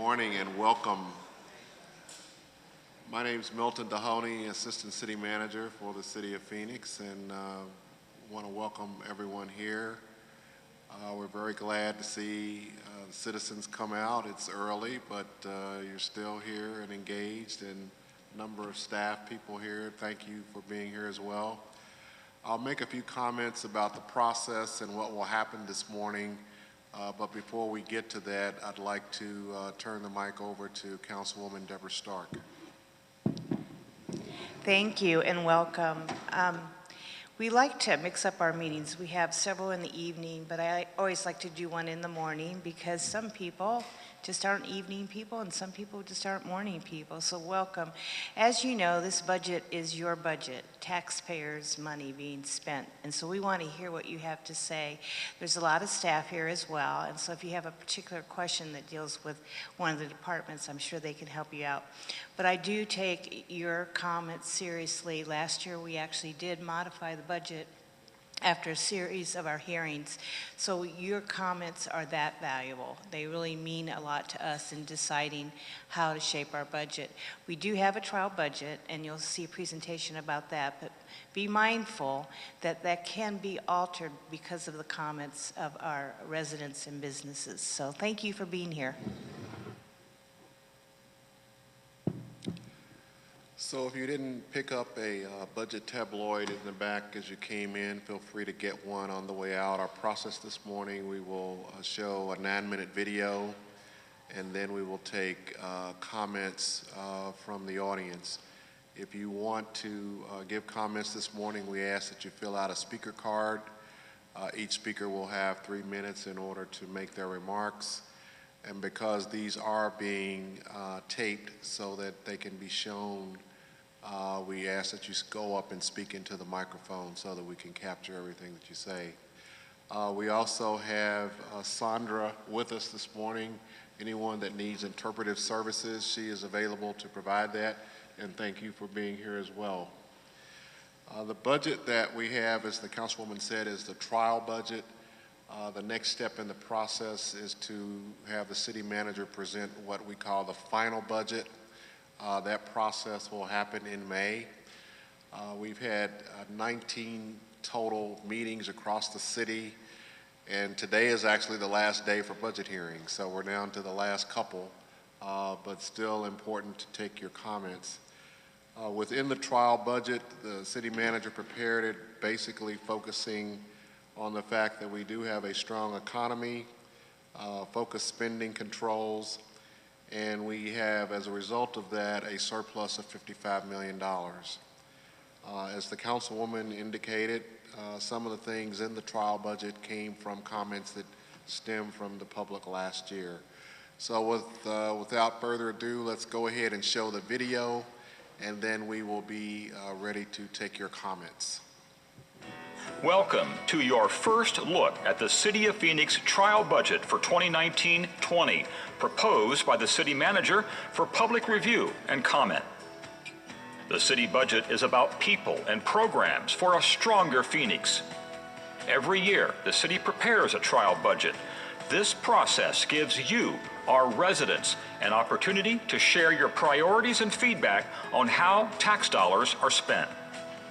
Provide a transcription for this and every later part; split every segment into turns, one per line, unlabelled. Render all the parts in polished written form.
morning and welcome. My name is Milton Dahoney, Assistant City Manager for the City of Phoenix, and want to welcome everyone here. We're very glad to see citizens come out. It's early, but you're still here and engaged, and a number of staff people here. Thank you for being here as well. I'll make a few comments about the process and what will happen this morning. But before we get to that, I'd like to turn the mic over to Councilwoman Deborah Stark.
Thank you and welcome. We like to mix up our meetings. We have several in the evening, but I always like to do one in the morning because some people just aren't evening people and some people just aren't morning people. So welcome. As you know, this budget is your budget, taxpayers' money being spent. And so we want to hear what you have to say. There's a lot of staff here as well. And so if you have a particular question that deals with one of the departments, I'm sure they can help you out. But I do take your comments seriously. Last year, we actually did modify the budget after a series of our hearings. So your comments are that valuable. They really mean a lot to us in deciding how to shape our budget. We do have a trial budget, and you'll see a presentation about that, but be mindful that that can be altered because of the comments of our residents and businesses. So thank you for being here.
So if you didn't pick up a budget tabloid in the back as you came in, feel free to get one on the way out. Our process this morning, we will show a 9-minute video, and then we will take comments from the audience. If you want to give comments this morning, we ask that you fill out a speaker card. Each speaker will have 3 minutes in order to make their remarks. And because these are being taped so that they can be shown, we ask that you go up and speak into the microphone so that we can capture everything that you say. We also have Sandra with us this morning. Anyone that needs interpretive services, she is available to provide that, and thank you for being here as well. The budget that we have, as the Councilwoman said, is the trial budget. The next step in the process is to have the city manager present what we call the final budget. That process will happen in May. We've had 19 total meetings across the city, and today is actually the last day for budget hearings, so we're down to the last couple, but still important to take your comments. Within the trial budget, the city manager prepared it basically focusing on the fact that we do have a strong economy, focused spending controls, and we have, as a result of that, a surplus of $55 million. As the Councilwoman indicated, some of the things in the trial budget came from comments that stemmed from the public last year. So without further ado, let's go ahead and show the video, and then we will be ready to take your comments.
Welcome to your first look at the City of Phoenix trial budget for 2019-20, proposed by the City Manager for public review and comment. The city budget is about people and programs for a stronger Phoenix. Every year, the city prepares a trial budget. This process gives you, our residents, an opportunity to share your priorities and feedback on how tax dollars are spent.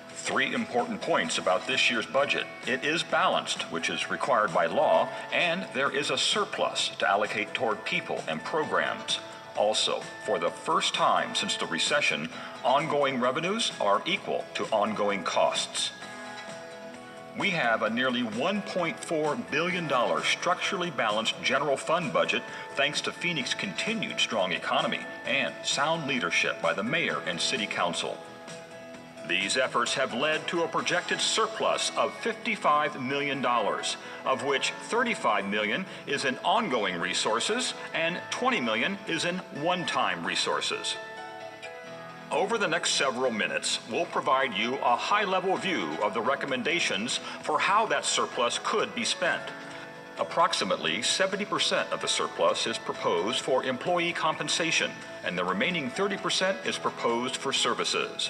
3 important points about this year's budget. It is balanced, which is required by law, and there is a surplus to allocate toward people and programs. Also, for the first time since the recession, ongoing revenues are equal to ongoing costs. We have a nearly $1.4 billion structurally balanced general fund budget thanks to Phoenix's continued strong economy and sound leadership by the mayor and city council. These efforts have led to a projected surplus of $55 million, of which $35 million is in ongoing resources and $20 million is in one-time resources. Over the next several minutes, we'll provide you a high-level view of the recommendations for how that surplus could be spent. Approximately 70% of the surplus is proposed for employee compensation, and the remaining 30% is proposed for services.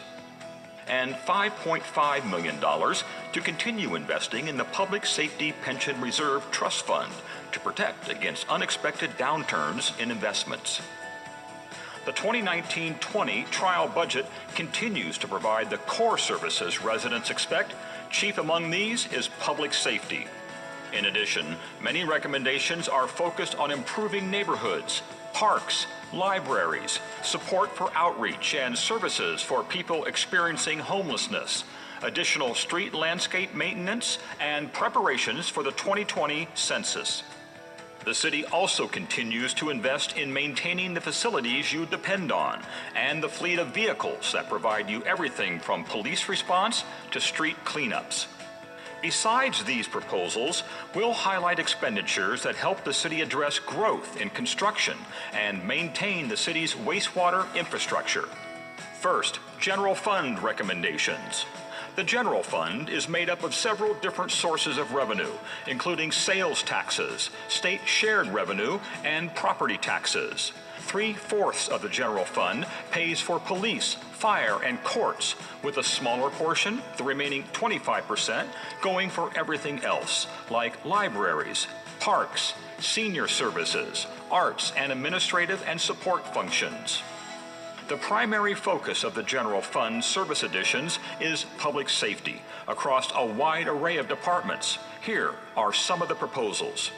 And $5.5 million to continue investing in the Public Safety Pension Reserve Trust Fund to protect against unexpected downturns in investments. The 2019-20 trial budget continues to provide the core services residents expect. Chief among these is public safety. In addition, many recommendations are focused on improving neighborhoods, parks, libraries, support for outreach and services for people experiencing homelessness, additional street landscape maintenance, and preparations for the 2020 census. The city also continues to invest in maintaining the facilities you depend on and the fleet of vehicles that provide you everything from police response to street cleanups. Besides these proposals, we'll highlight expenditures that help the city address growth in construction and maintain the city's wastewater infrastructure. First, general fund recommendations. The general fund is made up of several different sources of revenue, including sales taxes, state shared revenue, and property taxes. 3/4 of the general fund pays for police, fire, and courts, with a smaller portion, the remaining 25%, going for everything else, like libraries, parks, senior services, arts, and administrative and support functions. The primary focus of the general fund service additions is public safety across a wide array of departments. Here are some of the proposals.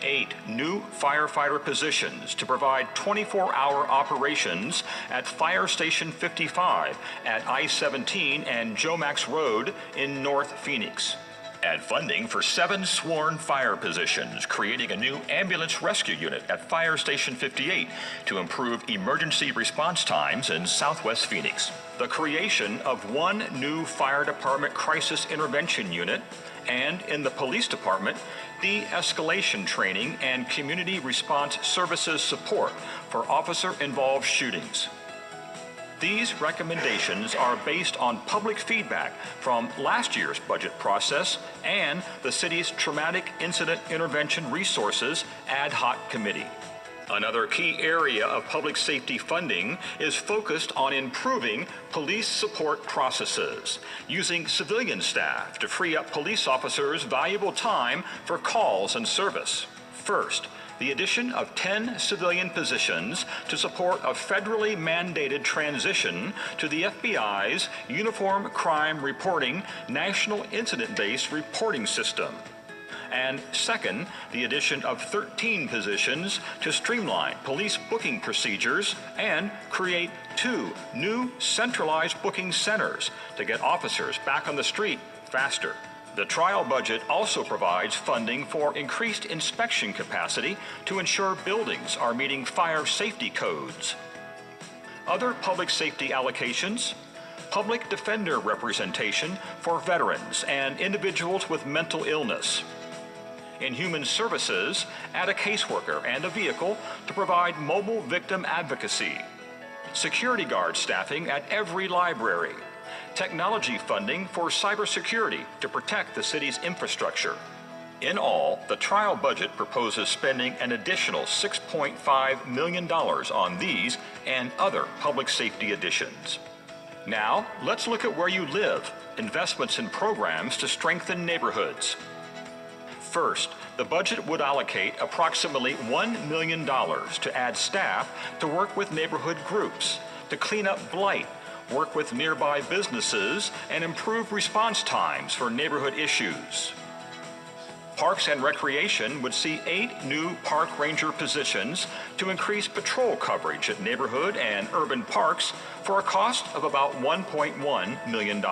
8 new firefighter positions to provide 24-hour operations at Fire Station 55 at I-17 and Jomax Road in North Phoenix. Add funding for 7 sworn fire positions, creating a new ambulance rescue unit at Fire Station 58 to improve emergency response times in Southwest Phoenix. The creation of 1 new fire department crisis intervention unit, and in the police department, de-escalation training and community response services support for officer-involved shootings. These recommendations are based on public feedback from last year's budget process and the city's Traumatic Incident Intervention Resources Ad Hoc Committee. Another key area of public safety funding is focused on improving police support processes, using civilian staff to free up police officers' valuable time for calls and service. First, the addition of 10 civilian positions to support a federally mandated transition to the FBI's Uniform Crime Reporting National Incident-Based Reporting System. And second, the addition of 13 positions to streamline police booking procedures and create 2 new centralized booking centers to get officers back on the street faster. The trial budget also provides funding for increased inspection capacity to ensure buildings are meeting fire safety codes. Other public safety allocations: public defender representation for veterans and individuals with mental illness. In human services, add a caseworker and a vehicle to provide mobile victim advocacy. Security guard staffing at every library. Technology funding for cybersecurity to protect the city's infrastructure. In all, the trial budget proposes spending an additional $6.5 million on these and other public safety additions. Now, let's look at where you live, investments in programs to strengthen neighborhoods. First, the budget would allocate approximately $1 million to add staff to work with neighborhood groups, to clean up blight, work with nearby businesses, and improve response times for neighborhood issues. Parks and Recreation would see 8 new park ranger positions to increase patrol coverage at neighborhood and urban parks for a cost of about $1.1 million.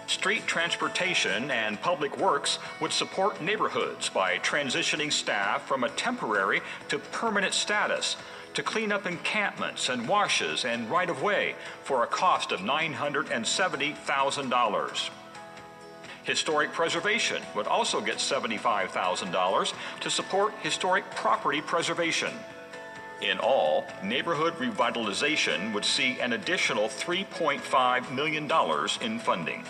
Street Transportation and Public Works would support neighborhoods by transitioning staff from a temporary to permanent status to clean up encampments and washes and right-of-way for a cost of $970,000. Historic Preservation would also get $75,000 to support historic property preservation. In all, neighborhood revitalization would see an additional $3.5 million in funding.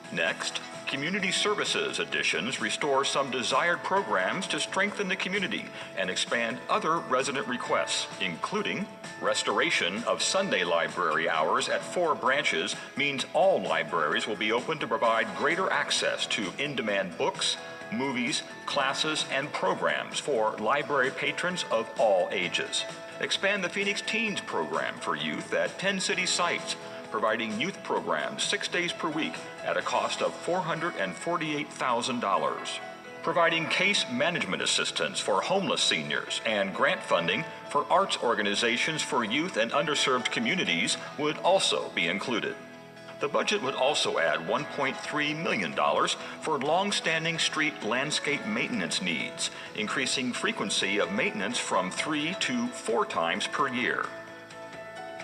Next, Community Services additions restore some desired programs to strengthen the community and expand other resident requests, including restoration of Sunday library hours at 4 branches means all libraries will be open to provide greater access to in-demand books, movies, classes, and programs for library patrons of all ages. Expand the Phoenix Teens program for youth at 10 city sites, providing youth programs 6 days per week at a cost of $448,000. Providing case management assistance for homeless seniors and grant funding for arts organizations for youth and underserved communities would also be included. The budget would also add $1.3 million for long-standing street landscape maintenance needs, increasing frequency of maintenance from 3 to 4 times per year.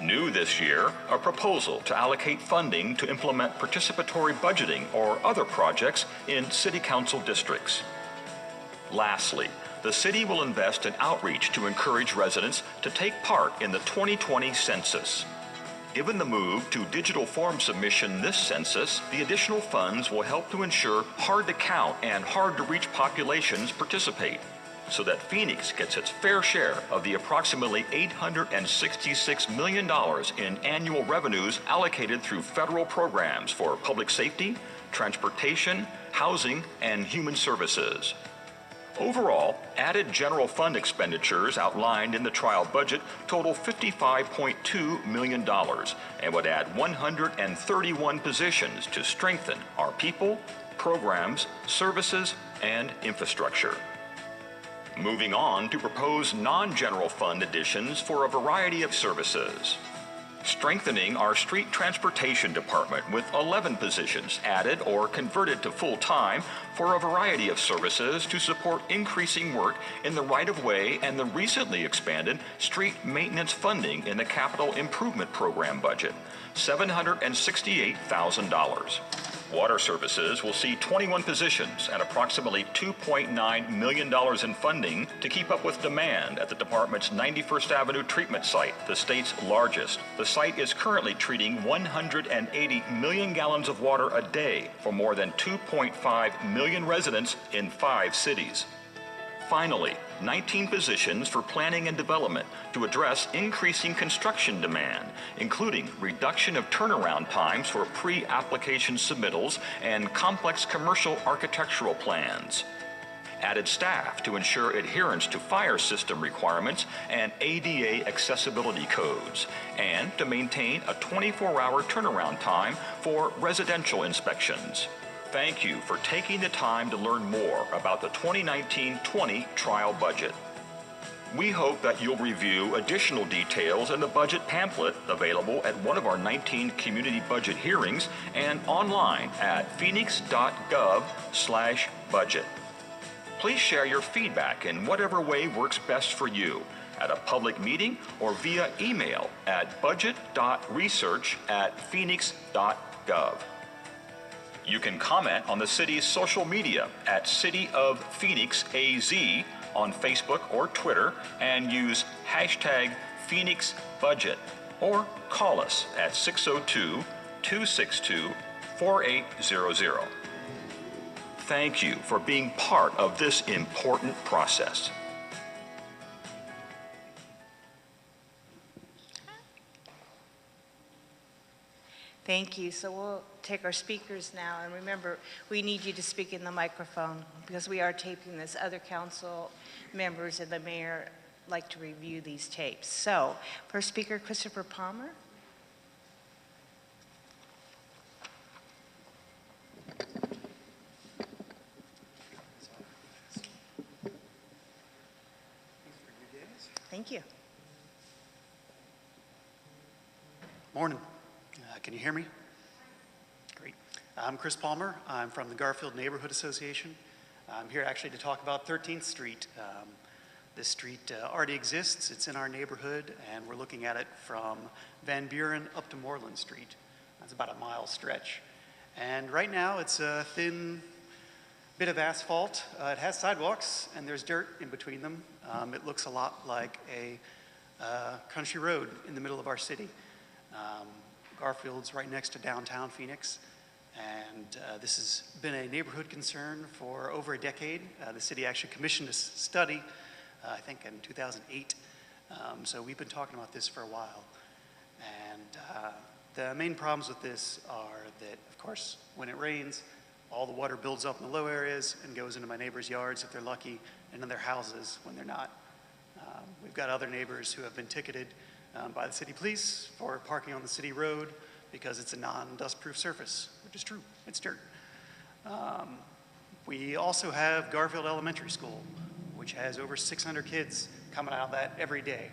New this year, a proposal to allocate funding to implement participatory budgeting or other projects in City Council districts. Lastly, the city will invest in outreach to encourage residents to take part in the 2020 census. Given the move to digital form submission this census, the additional funds will help to ensure hard-to-count and hard-to-reach populations participate, so that Phoenix gets its fair share of the approximately $866 million in annual revenues allocated through federal programs for public safety, transportation, housing, and human services. Overall, added general fund expenditures outlined in the trial budget total $55.2 million and would add 131 positions to strengthen our people, programs, services, and infrastructure. Moving on to propose non-general fund additions for a variety of services. Strengthening our street transportation department with 11 positions added or converted to full-time for a variety of services to support increasing work in the right-of-way and the recently expanded street maintenance funding in the Capital Improvement Program budget, $768,000. Water Services will see 21 positions and approximately $2.9 million in funding to keep up with demand at the department's 91st Avenue treatment site, the state's largest. The site is currently treating 180 million gallons of water a day for more than 2.5 million residents in 5 cities. Finally, 19 positions for planning and development to address increasing construction demand, including reduction of turnaround times for pre-application submittals and complex commercial architectural plans. Added staff to ensure adherence to fire system requirements and ADA accessibility codes, and to maintain a 24-hour turnaround time for residential inspections. Thank you for taking the time to learn more about the 2019-20 trial budget. We hope that you'll review additional details in the budget pamphlet available at one of our 19 community budget hearings and online at phoenix.gov/budget. Please share your feedback in whatever way works best for you, at a public meeting or via email at budget.research@phoenix.gov. You can comment on the city's social media at CityofPhoenixAZ on Facebook or Twitter and use #PhoenixBudget, or call us at 602-262-4800. Thank you for being part of this important process.
Thank you. So we'll take our speakers now, and remember, we need you to speak in the microphone because we are taping this. Other council members and the mayor like to review these tapes. So, first speaker, Christopher Palmer. Thank you.
Morning. Can you hear me? Great. I'm Chris Palmer. I'm from the Garfield Neighborhood Association. I'm here actually to talk about 13th Street. This street already exists. It's in our neighborhood, and we're looking at it from Van Buren up to Moreland Street. That's about a mile stretch. And right now, it's a thin bit of asphalt. It has sidewalks, and there's dirt in between them. It looks a lot like a country road in the middle of our city. Garfield's right next to downtown Phoenix, and this has been a neighborhood concern for over a decade. The city actually commissioned a study, I think in 2008, so we've been talking about this for a while. And the main problems with this are that, of course, when it rains, all the water builds up in the low areas and goes into my neighbors' yards if they're lucky, and in their houses when they're not. We've got other neighbors who have been ticketed by the city police for parking on the city road because it's a non-dust-proof surface, which is true, it's dirt. We also have Garfield Elementary School, which has over 600 kids coming out of that every day.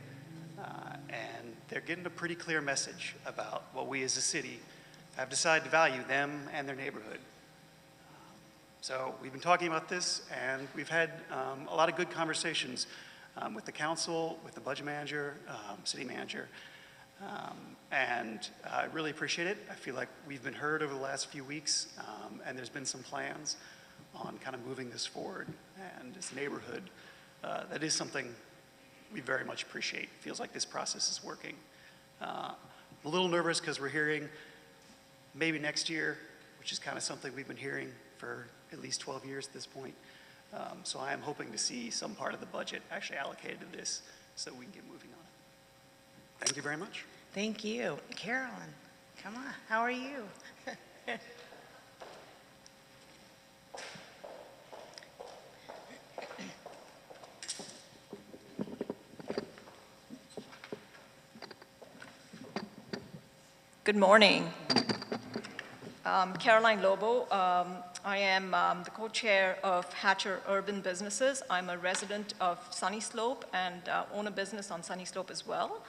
And they're getting a pretty clear message about what we as a city have decided to value them and their neighborhood. So we've been talking about this, and we've had a lot of good conversations with the council, with the budget manager, city manager, and I really appreciate it. I feel like we've been heard over the last few weeks, and there's been some plans on kind of moving this forward. And this neighborhood, that is something we very much appreciate. Feels like this process is working. I'm a little nervous because we're hearing maybe next year, which is kind of something we've been hearing for at least 12 years at this point. So I am hoping to see some part of the budget actually allocated to this so we can get moving on it. Thank you very much.
Thank you. Carolyn, come on, how are you?
Good morning. Caroline Lobo. I am the co-chair of Hatcher Urban Businesses. I'm a resident of Sunny Slope and own a business on Sunny Slope as well.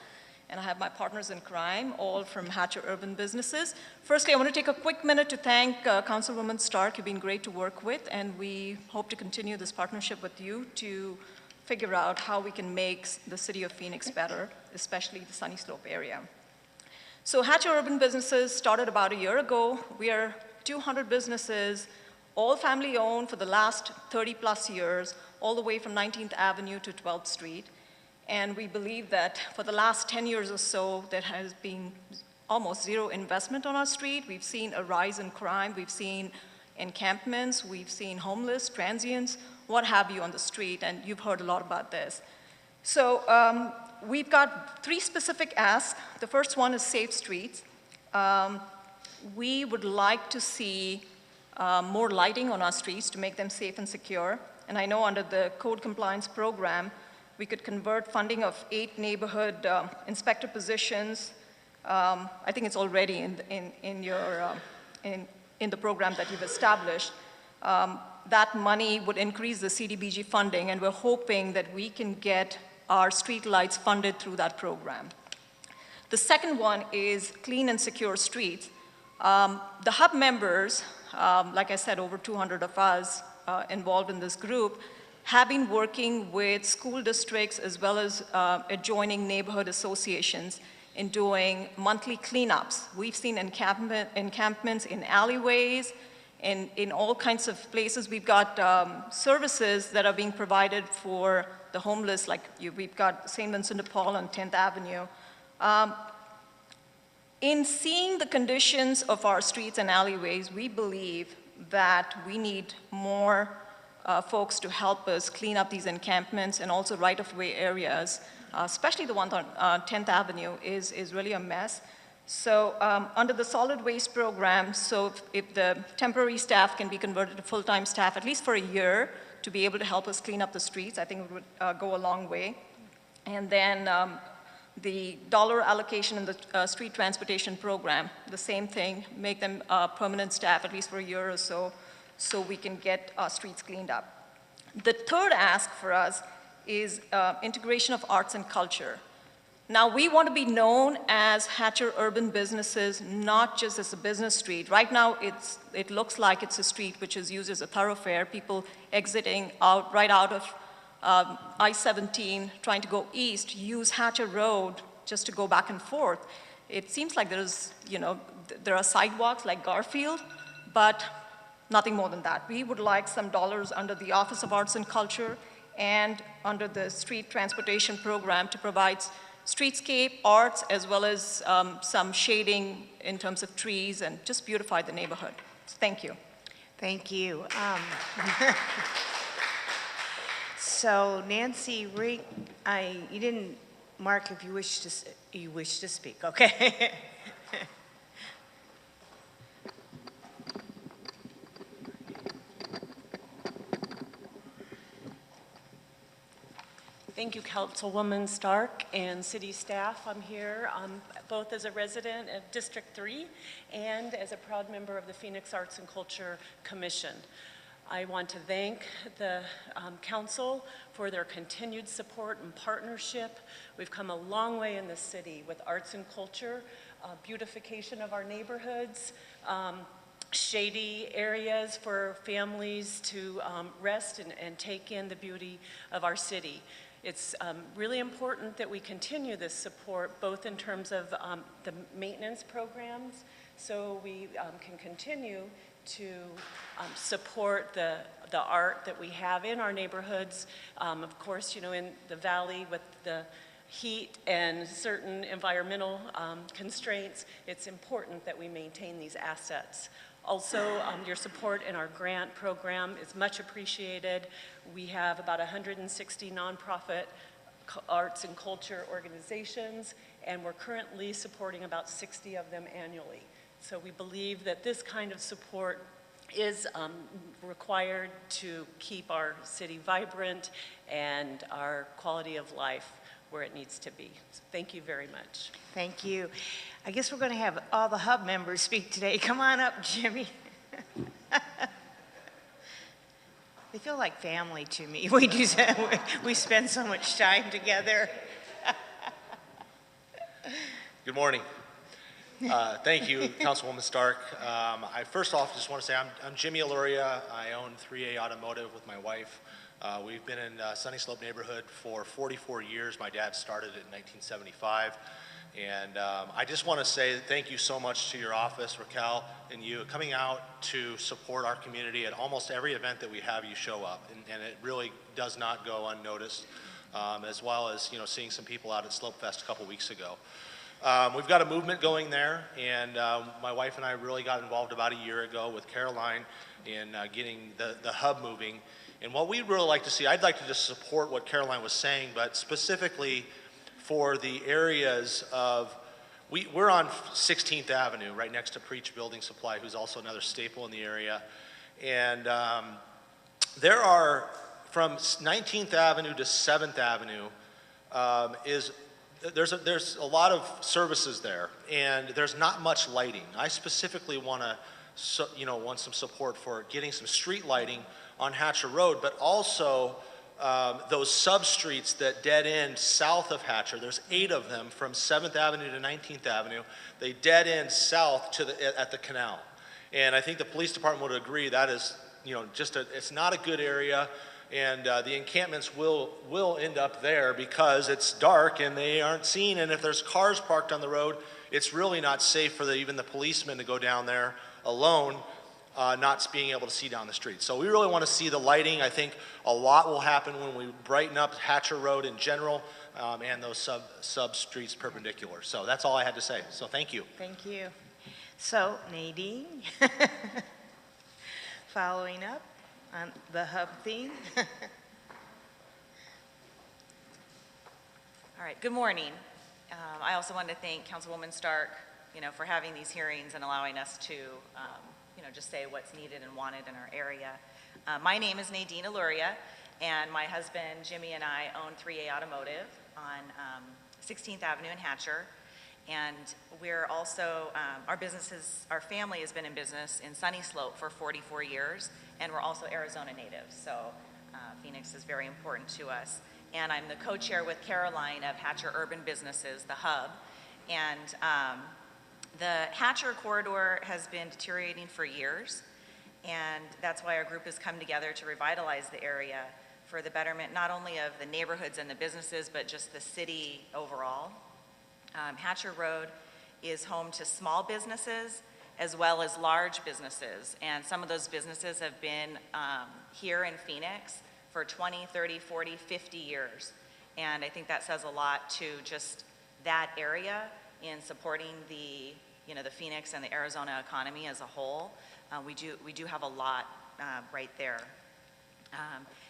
And I have my partners in crime, all from Hatcher Urban Businesses. Firstly, I want to take a quick minute to thank Councilwoman Stark. You've been great to work with, and we hope to continue this partnership with you to figure out how we can make the city of Phoenix better, especially the Sunny Slope area. So Hatcher Urban Businesses started about a year ago. We are 200 businesses, all family owned for the last 30 plus years, all the way from 19th Avenue to 12th Street. And we believe that for the last 10 years or so, there has been almost zero investment on our street. We've seen a rise in crime. We've seen encampments. We've seen homeless, transients, what have you on the street, and you've heard a lot about this. So we've got 3 specific asks. The first one is safe streets. We would like to see more lighting on our streets to make them safe and secure. And I know under the code compliance program, we could convert funding of 8 neighborhood inspector positions. I think it's already in the program that you've established. That money would increase the CDBG funding, and we're hoping that we can get our street lights funded through that program. The second one is clean and secure streets. The hub members, like I said, over 200 of us involved in this group, have been working with school districts as well as adjoining neighborhood associations in doing monthly cleanups. We've seen encampments in alleyways, in all kinds of places. We've got services that are being provided for the homeless, like we've got St. Vincent de Paul on 10th Avenue. In seeing the conditions of our streets and alleyways, we believe that we need more folks to help us clean up these encampments and also right-of-way areas, especially the one on 10th Avenue is really a mess. So under the solid waste program, so if the temporary staff can be converted to full-time staff, at least for a year, to be able to help us clean up the streets, I think it would go a long way. And then the dollar allocation in the street transportation program, the same thing, make them permanent staff at least for a year or so, so we can get our streets cleaned up. The third ask for us is integration of arts and culture. Now, we want to be known as Hatcher Urban Businesses, not just as a business street. Right now, it looks like it's a street which is used as a thoroughfare, people exiting right out of I-17, trying to go east, use Hatcher Road just to go back and forth. It seems like there are sidewalks like Garfield, but nothing more than that. We would like some dollars under the Office of Arts and Culture and under the street transportation program to provide streetscape, arts, as well as some shading in terms of trees and just beautify the neighborhood. So thank you.
Thank you. So Nancy Rink, you didn't mark if you wish to speak, okay?
Thank you, Councilwoman Stark and city staff. I'm here both as a resident of District 3 and as a proud member of the Phoenix Arts and Culture Commission. I want to thank the council for their continued support and partnership. We've come a long way in this city with arts and culture, beautification of our neighborhoods, shady areas for families to rest and take in the beauty of our city. It's really important that we continue this support, both in terms of the maintenance programs, so we can continue to support the art that we have in our neighborhoods. Of course, you know, in the valley with the heat and certain environmental constraints, it's important that we maintain these assets. Also, your support in our grant program is much appreciated. We have about 160 nonprofit arts and culture organizations, and we're currently supporting about 60 of them annually. So we believe that this kind of support is required to keep our city vibrant and our quality of life where it needs to be. So thank you very much.
Thank you. I guess we're going to have all the hub members speak today. Come on up, Jimmy. They feel like family to me. We spend so much time together.
Good morning. Thank you, Councilwoman Stark. I first off just want to say I'm Jimmy Aluria. I own 3A Automotive with my wife. We've been in Sunny Slope neighborhood for 44 years. My dad started it in 1975. And I just want to say thank you so much to your office, Raquel, and you coming out to support our community at almost every event that we have. You show up, and it really does not go unnoticed, as well as, you know, seeing some people out at Slope Fest a couple weeks ago. We've got a movement going there, and my wife and I really got involved about a year ago with Caroline in getting the hub moving. And what we'd really like to see, I'd like to just support what Caroline was saying, but specifically for the areas of, we're on 16th Avenue, right next to Preach Building Supply, who's also another staple in the area. And there are, from 19th Avenue to 7th Avenue, there's a lot of services there, and there's not much lighting. I specifically want some support for getting some street lighting on Hatcher Road, but also those sub-streets that dead end south of Hatcher. There's 8 of them from 7th Avenue to 19th Avenue. They dead end south to at the canal. And I think the police department would agree that is, you know, it's not a good area, and the encampments will end up there because it's dark and they aren't seen, and if there's cars parked on the road, it's really not safe for even the policemen to go down there alone, not being able to see down the street. So we really want to see the lighting. I think a lot will happen when we brighten up Hatcher Road in general, and those sub streets perpendicular. So that's all I had to say. So thank you.
Thank you. So Nadine, following up on the hub theme.
All right, good morning. I also want to thank Councilwoman Stark, you know, for having these hearings and allowing us to, you know, just say what's needed and wanted in our area. My name is Nadine Aluria, and my husband Jimmy and I own 3A Automotive on 16th Avenue in Hatcher. And we're also, our family has been in business in Sunny Slope for 44 years, and we're also Arizona natives, so Phoenix is very important to us. And I'm the co-chair with Caroline of Hatcher Urban Businesses, the hub. And the Hatcher corridor has been deteriorating for years, and that's why our group has come together to revitalize the area for the betterment not only of the neighborhoods and the businesses, but just the city overall. Hatcher Road is home to small businesses as well as large businesses, and some of those businesses have been here in Phoenix for 20, 30, 40, 50 years. And I think that says a lot to just that area in supporting the, you know, the Phoenix and the Arizona economy as a whole. We do have a lot right there.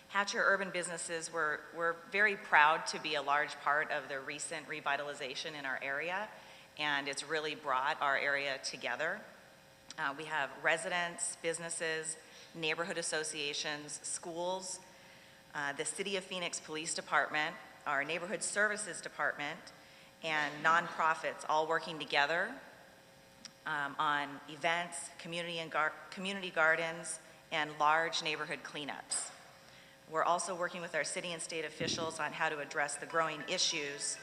Hatcher Urban Businesses, we're very proud to be a large part of the recent revitalization in our area, and it's really brought our area together. We have residents, businesses, neighborhood associations, schools, the City of Phoenix Police Department, our Neighborhood Services Department and nonprofits all working together on events, community gardens, and large neighborhood cleanups. We're also working with our city and state officials on how to address the growing issues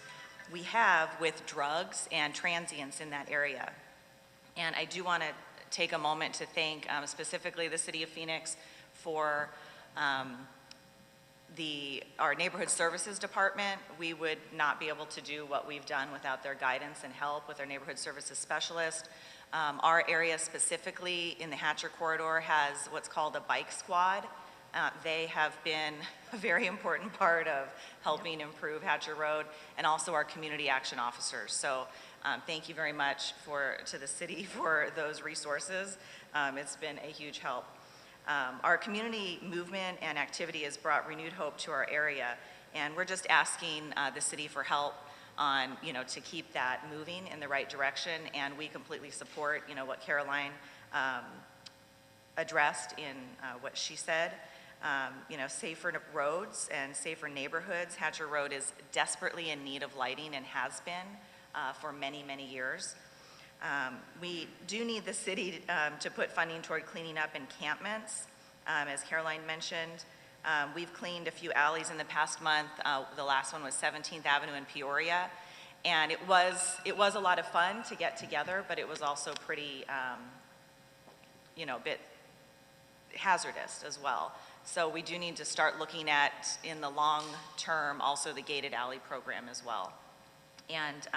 we have with drugs and transients in that area. And I do want to take a moment to thank specifically the City of Phoenix for our Neighborhood Services Department. We would not be able to do what we've done without their guidance and help with our Neighborhood Services Specialist. Our area specifically in the Hatcher Corridor has what's called a bike squad. They have been a very important part of helping improve Hatcher Road, and also our community action officers. So thank you very much to the city for those resources. It's been a huge help. Our community movement and activity has brought renewed hope to our area, and we're just asking the city for help on, to keep that moving in the right direction, and we completely support, what Caroline addressed in what she said. Safer roads and safer neighborhoods. Hatcher Road is desperately in need of lighting and has been for many, many years. We do need the city to put funding toward cleaning up encampments. As Caroline mentioned, we've cleaned a few alleys in the past month. The last one was 17th Avenue in Peoria. And it was a lot of fun to get together, but it was also pretty, a bit hazardous as well. So we do need to start looking at, in the long term, also the gated alley program as well. And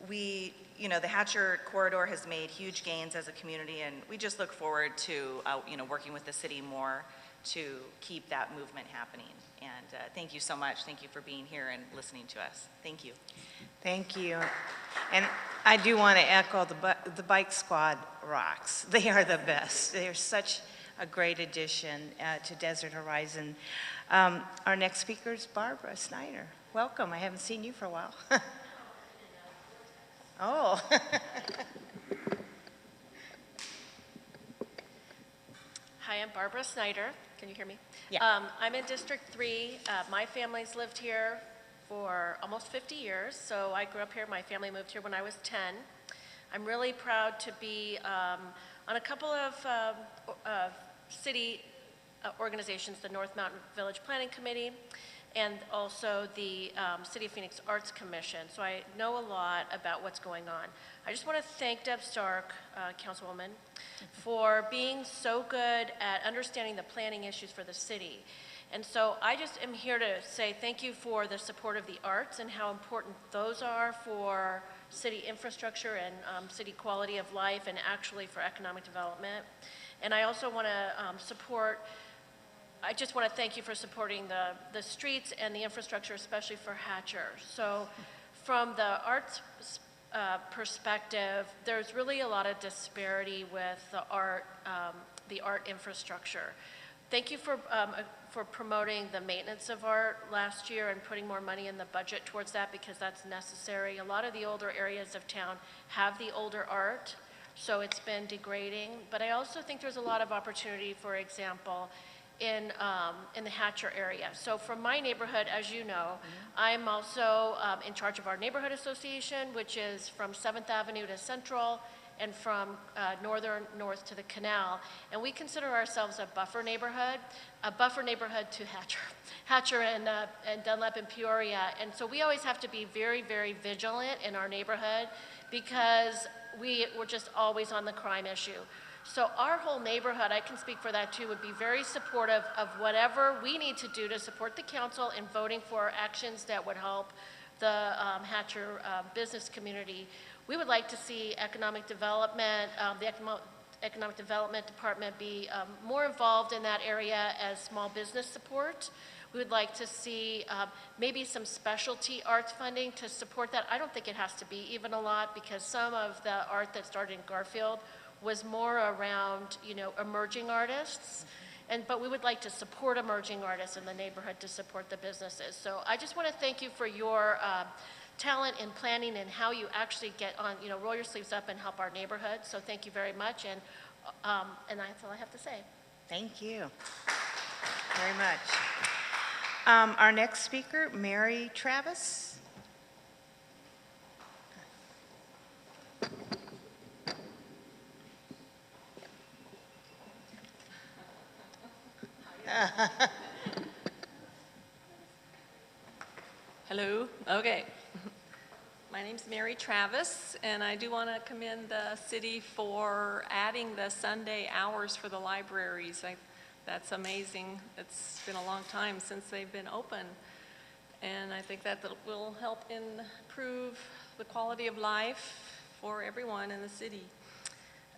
the Hatcher Corridor has made huge gains as a community, and we just look forward to, working with the city more to keep that movement happening. And thank you so much. Thank you for being here and listening to us. Thank you.
Thank you. And I do want to echo the bike squad rocks. They are the best. They're such a great addition to Desert Horizon. Our next speaker is Barbara Snyder. Welcome. I haven't seen you for a while. Oh.
Hi, I'm Barbara Snyder. Can you hear me?
Yeah.
I'm in District 3. My family's lived here for almost 50 years, so I grew up here. My family moved here when I was 10. I'm really proud to be on a couple of city organizations, the North Mountain Village Planning Committee, and also the City of Phoenix Arts Commission, so I know a lot about what's going on. I just want to thank Deb Stark, Councilwoman, for being so good at understanding the planning issues for the city. And so I just am here to say thank you for the support of the arts and how important those are for city infrastructure and city quality of life and actually for economic development. And I also want to I just want to thank you for supporting the streets and the infrastructure, especially for Hatcher. So from the arts perspective, there's really a lot of disparity with the art infrastructure. Thank you for promoting the maintenance of art last year and putting more money in the budget towards that, because that's necessary. A lot of the older areas of town have the older art, so it's been degrading. But I also think there's a lot of opportunity, for example, in the Hatcher area. So from my neighborhood, as you know, I'm also in charge of our neighborhood association, which is from 7th Avenue to Central and from northern north to the canal. And we consider ourselves a buffer neighborhood to Hatcher and Dunlap and Peoria. And so we always have to be very, very vigilant in our neighborhood, because we're just always on the crime issue. So our whole neighborhood, I can speak for that too, would be very supportive of whatever we need to do to support the council in voting for actions that would help the Hatcher business community. We would like to see economic development, the Economic Development Department be more involved in that area as small business support. We would like to see maybe some specialty arts funding to support that. I don't think it has to be even a lot, because some of the art that started in Garfield was more around, emerging artists. But we would like to support emerging artists in the neighborhood to support the businesses. So I just want to thank you for your talent in planning and how you actually get on, roll your sleeves up and help our neighborhood. So thank you very much, and that's all I have to say.
Thank you very much. Our next speaker, Mary Travis.
Hello. Okay. My name's Mary Travis, and I do want to commend the city for adding the Sunday hours for the libraries. That's amazing. It's been a long time since they've been open, and I think that will help improve the quality of life for everyone in the city.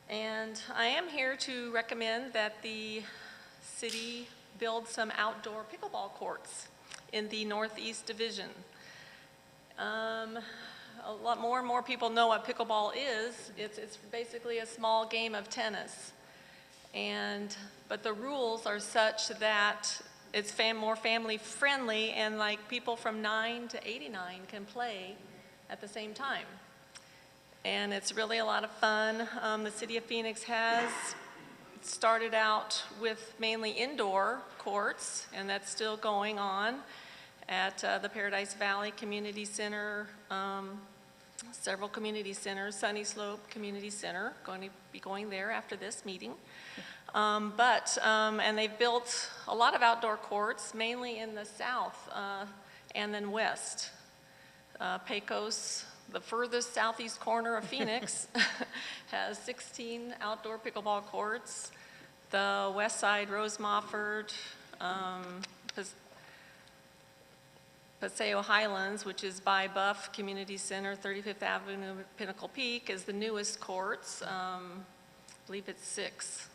And I am here to recommend that the city build some outdoor pickleball courts in the Northeast Division. A lot more and more people know what pickleball is. It's basically a small game of tennis. But the rules are such that it's more family friendly, and like people from 9 to 89 can play at the same time. And it's really a lot of fun. The City of Phoenix has started out with mainly indoor courts, and that's still going on at the Paradise Valley Community Center, several community centers, Sunny Slope Community Center, going to be going there after this meeting. And they've built a lot of outdoor courts, mainly in the south and then west. Pecos, the furthest southeast corner of Phoenix, has 16 outdoor pickleball courts. The west side, Rose Mofford, Paseo Highlands, which is by Buff Community Center, 35th Avenue, Pinnacle Peak, is the newest courts. I believe it's 6.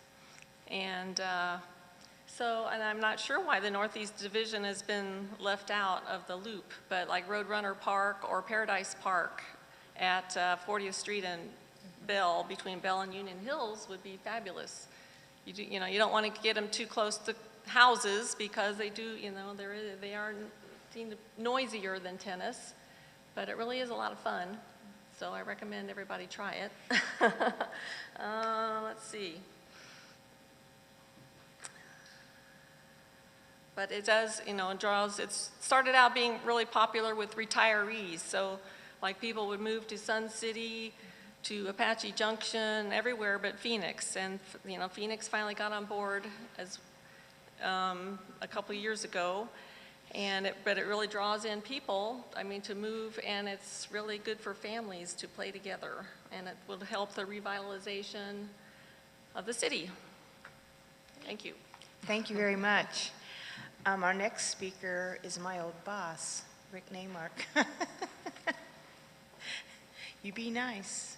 And I'm not sure why the Northeast Division has been left out of the loop, but like Roadrunner Park or Paradise Park at 40th Street and Bell, between Bell and Union Hills, would be fabulous. You don't want to get them too close to houses because they do, they are seem noisier than tennis, but it really is a lot of fun. So I recommend everybody try it. Let's see. But it does, it started out being really popular with retirees. So like people would move to Sun City, to Apache Junction, everywhere but Phoenix. And Phoenix finally got on board as a couple years ago. But it really draws in people, to move, and it's really good for families to play together, and it will help the revitalization of the city. Thank you.
Thank you very much. Our next speaker is my old boss, Rick Neymark. You be nice.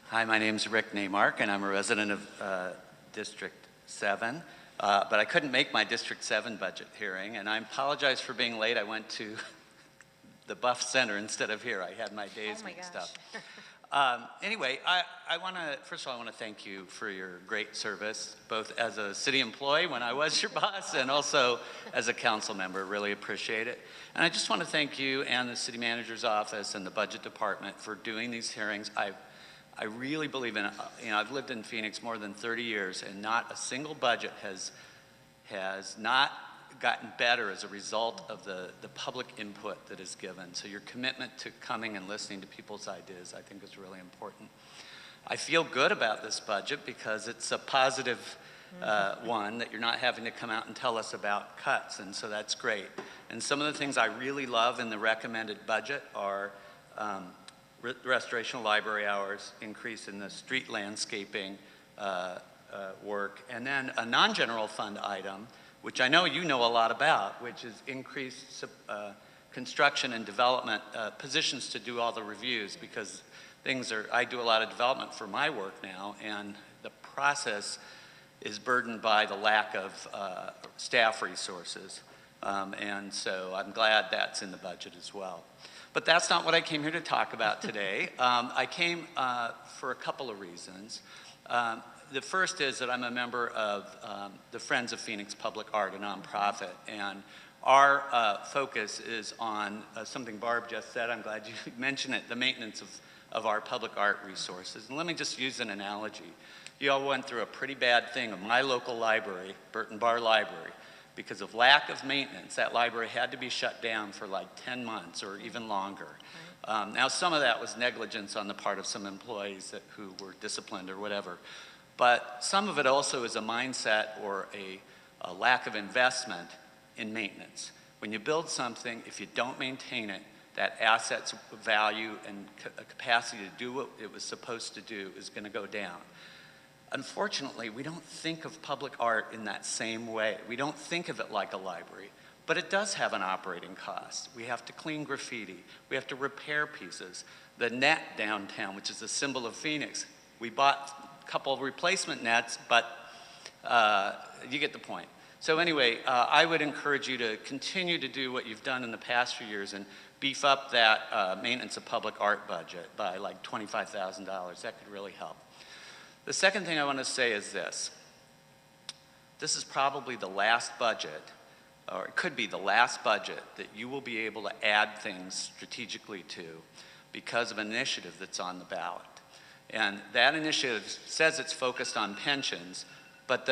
Hi, my name's Rick Neymark, and I'm a resident of District 7, but I couldn't make my District 7 budget hearing, and I apologize for being late. I went to the Buff Center instead of here. I had my days mixed up. Anyway, first of all, I want to thank you for your great service, both as a city employee when I was your boss and also as a council member. Really appreciate it. And I just want to thank you and the city manager's office and the budget department for doing these hearings. I really believe in it. I've lived in Phoenix more than 30 years, and not a single budget has not gotten better as a result of the public input that is given. So your commitment to coming and listening to people's ideas, I think, is really important. I feel good about this budget because it's a positive one, that you're not having to come out and tell us about cuts, and so that's great. And some of the things I really love in the recommended budget are restoration of library hours, increase in the street landscaping work, and then a non-general fund item, which I know you know a lot about, which is increased construction and development positions to do all the reviews, because I do a lot of development for my work now, and the process is burdened by the lack of staff resources. And so I'm glad that's in the budget as well. But that's not what I came here to talk about today. I came for a couple of reasons. The first is that I'm a member of the Friends of Phoenix Public Art, a nonprofit, and our focus is on something Barb just said. I'm glad you mentioned it, the maintenance of our public art resources. And let me just use an analogy. You all went through a pretty bad thing of my local library, Burton Bar Library. Because of lack of maintenance, that library had to be shut down for like 10 months or even longer. Now, some of that was negligence on the part of some employees who were disciplined or whatever. But some of it also is a mindset or a lack of investment in maintenance. When you build something, if you don't maintain it, that asset's value and capacity to do what it was supposed to do is going to go down. Unfortunately, we don't think of public art in that same way. We don't think of it like a library, but it does have an operating cost. We have to clean graffiti. We have to repair pieces. The net downtown, which is the symbol of Phoenix, we bought a couple of replacement nets, but you get the point. So anyway, I would encourage you to continue to do what you've done in the past few years and beef up that maintenance of public art budget by like $25,000. That could really help. The second thing I want to say is this. This is probably the last budget, or it could be the last budget, that you will be able to add things strategically to because of an initiative that's on the ballot. And that initiative says it's focused on pensions, but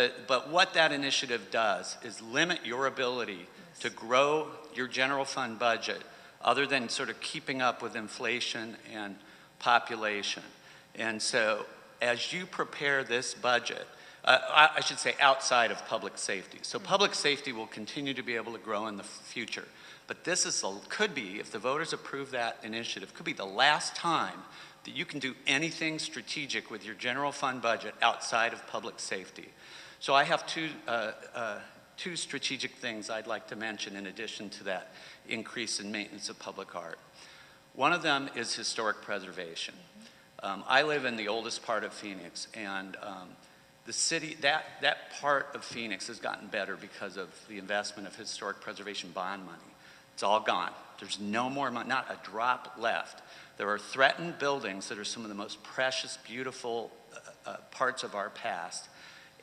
what that initiative does is limit your ability to grow your general fund budget other than sort of keeping up with inflation and population. And so as you prepare this budget, I should say outside of public safety. So public safety will continue to be able to grow in the future. But this could be, if the voters approve that initiative, could be the last time that you can do anything strategic with your general fund budget outside of public safety. So I have two strategic things I'd like to mention in addition to that increase in maintenance of public art. One of them is historic preservation. I live in the oldest part of Phoenix, and the city, that part of Phoenix has gotten better because of the investment of historic preservation bond money. It's all gone. There's no more money, not a drop left. There are threatened buildings that are some of the most precious, beautiful parts of our past.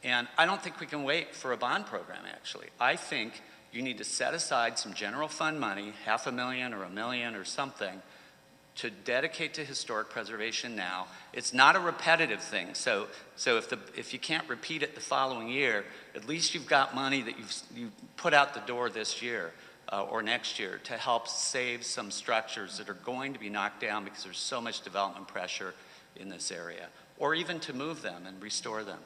And I don't think we can wait for a bond program, actually. I think you need to set aside some general fund money, $500,000 or $1 million or something, to dedicate to historic preservation now. It's not a repetitive thing, so if you can't repeat it the following year, at least you've got money that you put out the door this year or next year to help save some structures that are going to be knocked down because there's so much development pressure in this area, or even to move them and restore them.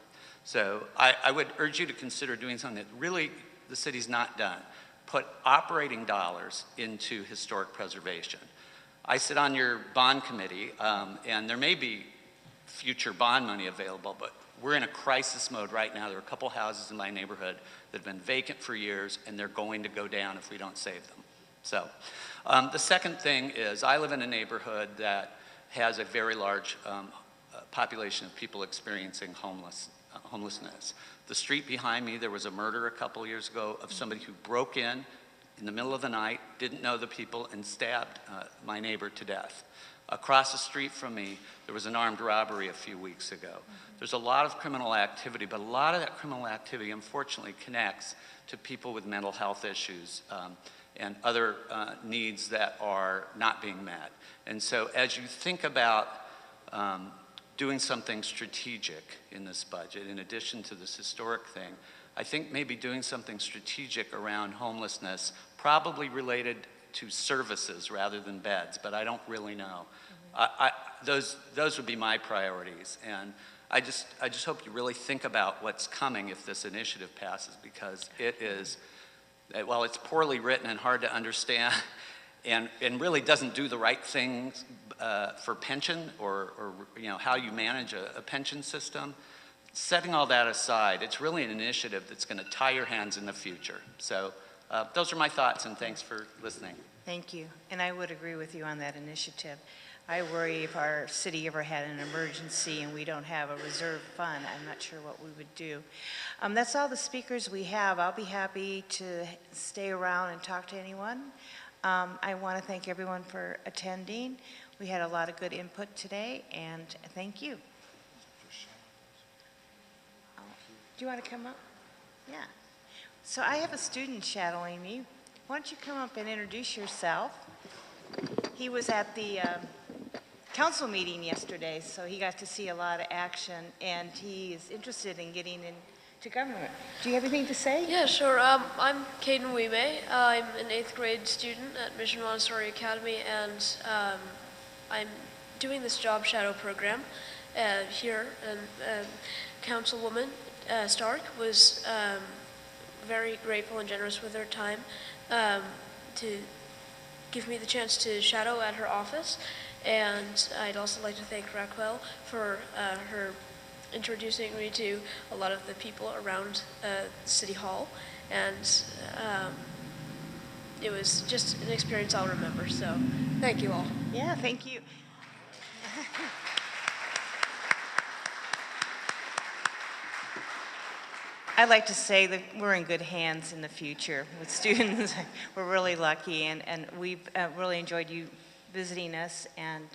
So I would urge you to consider doing something that really the city's not done. Put operating dollars into historic preservation. I sit on your bond committee, and there may be future bond money available, but we're in a crisis mode right now. There are a couple houses in my neighborhood that have been vacant for years, and they're going to go down if we don't save them. So the second thing is I live in a neighborhood that has a very large population of people experiencing homelessness. The street behind me, there was a murder a couple years ago of somebody who broke in the middle of the night, didn't know the people, and stabbed my neighbor to death. Across the street from me, there was an armed robbery a few weeks ago. There's a lot of criminal activity, but a lot of that criminal activity, unfortunately, connects to people with mental health issues and other needs that are not being met. And so as you think about doing something strategic in this budget, in addition to this historic thing, I think maybe doing something strategic around homelessness, probably related to services rather than beds, but I don't really know. Those would be my priorities, and I just hope you really think about what's coming if this initiative passes, because it is, while it's poorly written and hard to understand, and really doesn't do the right things for pension or how you manage a pension system. Setting all that aside, it's really an initiative that's going to tie your hands in the future. So those are my thoughts, and thanks for listening.
Thank you. And I would agree with you on that initiative. I worry if our city ever had an emergency and we don't have a reserve fund, I'm not sure what we would do. That's all the speakers we have. I'll be happy to stay around and talk to anyone. I want to thank everyone for attending. We had a lot of good input today, and thank you. Do you want to come up? Yeah. So I have a student shadowing me. Why don't you come up and introduce yourself? He was at the council meeting yesterday, so he got to see a lot of action, and he is interested in getting into government. Do you have anything to say?
Yeah, sure. I'm Caden Weeme. I'm an 8th grade student at Mission Montessori Academy, and I'm doing this job shadow program here. And Councilwoman Stark was very grateful and generous with her time to give me the chance to shadow at her office. And I'd also like to thank Raquel for her introducing me to a lot of the people around City Hall. And it was just an experience I'll remember. So thank you all.
Yeah, thank you. I'd like to say that we're in good hands in the future with students. We're really lucky, and we've really enjoyed you visiting us, and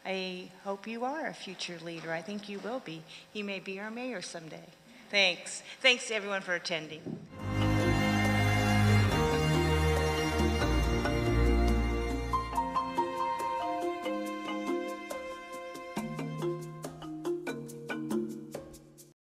I hope you are a future leader. I think you will be. He may be our mayor someday. Thanks. Thanks to everyone for attending.